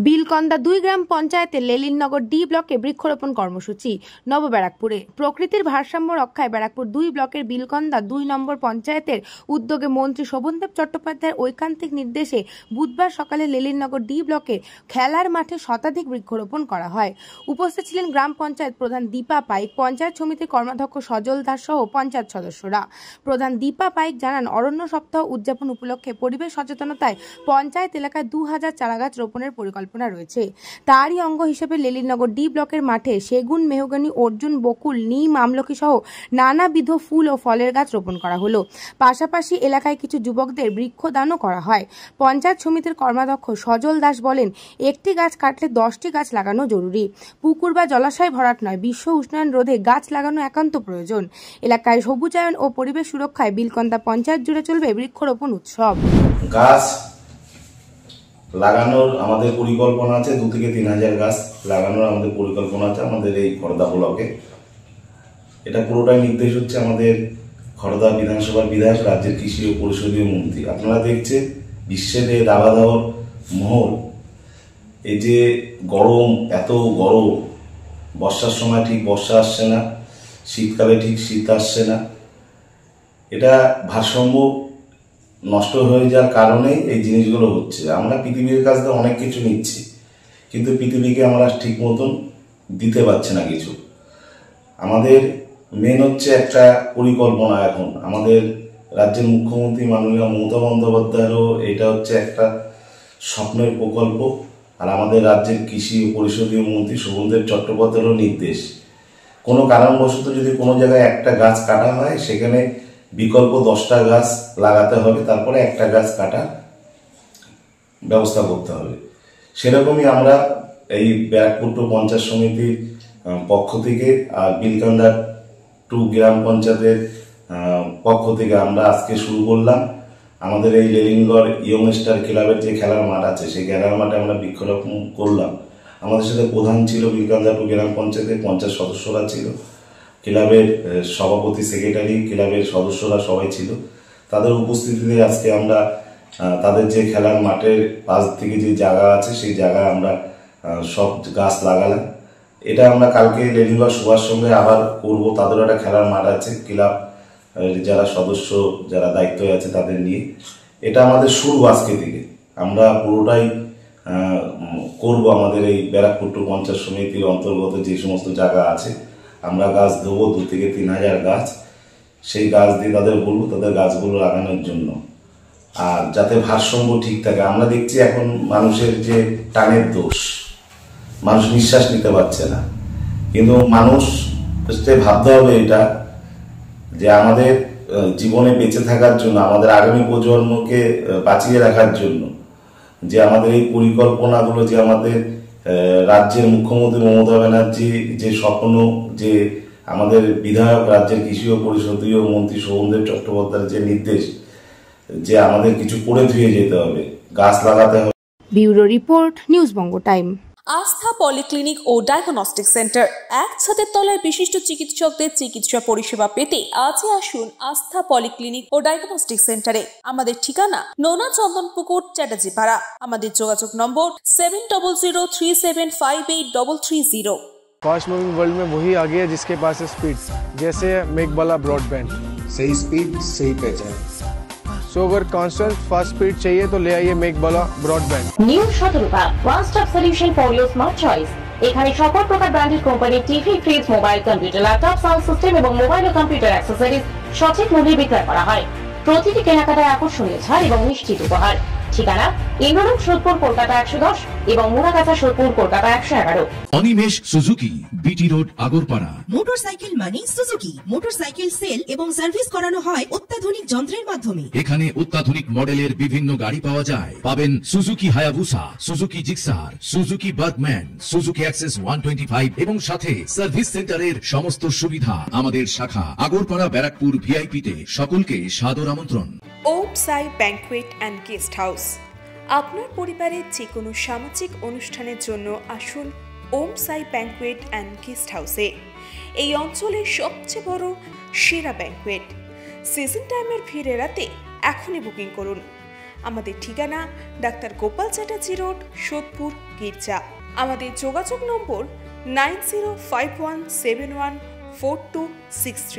বিলকন্দা ২ গ্রাম পঞ্চায়েতের লেলিননগর ডি ব্লকে বৃক্ষরোপণ কর্মসূচি। নবব্যারাকপুরে প্রকৃতির ভারসাম্য রক্ষায় ব্যারাকপুর ২ ব্লকের বিলকন্দা ২ নম্বর পঞ্চায়েতের উদ্যোগে মন্ত্রী শোভনদেব চট্টোপাধ্যায়ের ঐকান্তিক নির্দেশে বুধবার সকালে লেলিননগর ডি ব্লকের খেলার মাঠে শতাধিক বৃক্ষরোপণ করা হয়। উপস্থিত ছিলেন গ্রাম পঞ্চায়েত প্রধান দীপা পাইক, পঞ্চায়েত সমিতির কর্মাধ্যক্ষ সজল দাস সহ পঞ্চায়েত সদস্যরা। প্রধান দীপা পাইক জানান, অরণ্য সপ্তাহ উদযাপন উপলক্ষে পরিবেশ সচেতনতায় পঞ্চায়েত এলাকায় ২০০০ চারাগাছ রোপণের পরিকল্পনা রয়েছে। তারই অঙ্গ হিসেবে লেলিননগর ডি ব্লকের মাঠে সেগুন, মেহগনি, অর্জুন, বকুল, নিম, আমলকি সহ নানাবিধ ফুল ও ফলের গাছ রোপণ করা হলো। পাশাপাশি এলাকায় কিছু যুবকদের বৃক্ষদানও করা হয়। পঞ্চায়েত সমিতির কর্মাধ্যক্ষ সজল দাস বলেন, একটি গাছ কাটলে 10টি গাছ লাগানো জরুরি। পুকুর বা জলাশয় ভরাট নয়, বিশ্ব উষ্ণায়ন রোধে গাছ লাগানো একান্ত প্রয়োজন। এলাকায় সবুজায়ন ও পরিবেশ সুরক্ষায় বিলকন্দা পঞ্চায়েত জুড়ে চলবে বৃক্ষরোপণ উৎসব। গাছ লাগানোর আমাদের পরিকল্পনা আছে, 2 থেকে 3,000 গাছ লাগানোর আমাদের পরিকল্পনা আছে আমাদের এই খড়দা ব্লকে। এটা পুরোটাই নির্দেশ হচ্ছে আমাদের খড়দা বিধানসভার বিধায়ক, রাজ্যের কৃষি ও পরিষদীয় মন্ত্রী। আপনারা দেখছেন বিশ্বের এই দাবাদাওয়ার মহল, এই যে গরম, এত গরম, বর্ষার সময় ঠিক বর্ষা আসছে না, শীতকালে ঠিক শীত আসছে না, এটা ভারসাম্য নষ্ট হয়ে যাওয়ার কারণেই এই জিনিসগুলো হচ্ছে। আমরা পৃথিবীর কাছ থেকে অনেক কিছু নিচ্ছি, কিন্তু পৃথিবীকে আমরা ঠিক মতন দিতে পারছি না কিছু। আমাদের মেন হচ্ছে একটা পরিকল্পনা। এখন আমাদের রাজ্যের মুখ্যমন্ত্রী মাননীয় মমতা বন্দ্যোপাধ্যায়েরও এটা হচ্ছে একটা স্বপ্নের প্রকল্প, আর আমাদের রাজ্যের কৃষি ও পরিষদীয় মন্ত্রী শোভনদেব চট্টোপাধ্যায়েরও নির্দেশ। কোনো কারণবশত যদি কোনো জায়গায় একটা গাছ কাটা হয়, সেখানে বিকল্প 10টা গাছ লাগাতে হবে, তারপরে একটা গাছ কাটার ব্যবস্থা করতে হবে। সেরকমই আমরা এই ব্যারাকপুর 2 পঞ্চায়েত সমিতির পক্ষ থেকে আর বিলকন্দা 2 গ্রাম পঞ্চায়েতের পক্ষ থেকে আমরা আজকে শুরু করলাম। আমাদের এই লেলিনগড় ইয়ং স্টার ক্লাবের যে খেলার মাঠ আছে, সেই খেলার মাঠে আমরা বৃক্ষরোপণ করলাম। আমাদের সাথে প্রধান ছিল বিলকন্দা 2 গ্রাম পঞ্চায়েতের পঞ্চায়েত সদস্যরা ছিল, ক্লাবের সভাপতি, সেক্রেটারি, ক্লাবের সদস্যরা সবাই ছিল। তাদের উপস্থিতিতে আজকে আমরা তাদের যে খেলার মাঠের পাশ থেকে যে জায়গা আছে, সেই জায়গায় আমরা সব গাছ লাগালাম। এটা আমরা কালকে লেলিনগড় সবার সঙ্গে আবার করব। তাদেরও একটা খেলার মাঠ আছে, ক্লাব যারা সদস্য, যারা দায়িত্বে আছে তাদের নিয়ে। এটা আমাদের শুরু আজকে থেকে, আমরা পুরোটাই করব। আমাদের এই ব্যারাকপুর 2 পঞ্চায়েত সমিতির অন্তর্গত যে সমস্ত জায়গা আছে, আমরা গাছ দেবো 2 থেকে 3,000 গাছ। সেই গাছ দিয়ে তাদের বলবো তাদের গাছগুলো লাগানোর জন্য, আর যাতে ভারসাম্য ঠিক থাকে। আমরা দেখছি এখন মানুষের যে টানের দোষ, মানুষ নিঃশ্বাস নিতে পারছে না, কিন্তু মানুষ ভাবতে হবে এটা যে আমাদের জীবনে বেঁচে থাকার জন্য, আমাদের আগামী প্রজন্মকে বাঁচিয়ে রাখার জন্য যে আমাদের এই পরিকল্পনাগুলো, যে আমাদের রাজ্যের মুখ্যমন্ত্রী মমতা ব্যানার্জি যে স্বপ্ন, যে আমাদের বিধায়ক, রাজ্যের কৃষি ও পরিষদীয় মন্ত্রী শোভনদেব চট্টোপাধ্যায়ের যে নির্দেশ, যে আমাদের কিছু করে ধুয়ে যেতে হবে, গাছ লাগাতে হবে। ব্যুরো রিপোর্ট, নিউজ বঙ্গ টাইম। আস্থা পলিক্লিনিক ও ডায়াগনস্টিক সেন্টার, এক ছাদের তলায় বিশিষ্ট চিকিৎসকদের চিকিৎসা পরিষেবা পেতে আজই আসুন আস্থা পলিক্লিনিক ও ডায়াগনস্টিক সেন্টারে। আমাদের ঠিকানা নোনা চন্দনপুকুর, চ্যাটার্জিপাড়া। আমাদের যোগাযোগ নম্বর 7003758330। फास्ट मूविंग वर्ल्ड में वही आगे है जिसके पास है स्पीड, जैसे मेघबाला ब्रॉडबैंड। सही स्पीड, सही पहचान। सो अगर कांस्टेंट फास्ट स्पीड चाहिए तो ले आइए मेघबाला ब्रॉडबैंड। নিউ সতর্কতা, one stop solution for your smart choice. এখানে সকল প্রকার ব্র্যান্ডেড কোম্পানির TV, fridge, mobile, computer, laptop, sound system এবং মোবাইল ও কম্পিউটার অ্যাক্সেসরিজ সঠিক মূল্যে বিক্রয় করা হয়। প্রতিটি কেনাকাটায় আকর্ষণীয় ছাড় এবং নিশ্চিত উপহার। ঠিকানা ইন্দ্রলোক, সোদপুর, কলকাতা 110 এবং Muragachha, Sodepur, Kolkata 111। Animesh Suzuki, BT road, Agarpara. Motorcycle মানে সুজুকি। মোটরসাইকেল সেল এবং সার্ভিস করানো হয় অত্যাধুনিক যন্ত্রের মাধ্যমে। এখানে অত্যাধুনিক মডেলের বিভিন্ন গাড়ি পাওয়া যায়। পাবেন Suzuki Hayabusa, Suzuki Gixxer, Suzuki Bergman, Suzuki access 125 এবং সাথে সার্ভিস সেন্টারের সমস্ত সুবিধা। আমাদের শাখা আগরপাড়া, ব্যারাকপুর ভিআইপি তে। সকলকে সাদর আমন্ত্রণ। ওম সাই ব্যাংকুয়েট অ্যান্ড গেস্ট হাউস। আপনার পরিবারের যে কোনো সামাজিক অনুষ্ঠানের জন্য আসুন ওম সাই ব্যাংকুয়েট অ্যান্ড গেস্ট হাউসে। এই অঞ্চলের সবচেয়ে বড় সেরা ব্যাংকুয়েট। সিজন টাইমের ভিড় এড়াতে এখনই বুকিং করুন। আমাদের ঠিকানা ডাক্তার গোপাল চ্যাটার্জি রোড, সোদপুর, গির্জা। আমাদের যোগাযোগ নম্বর 9051714263।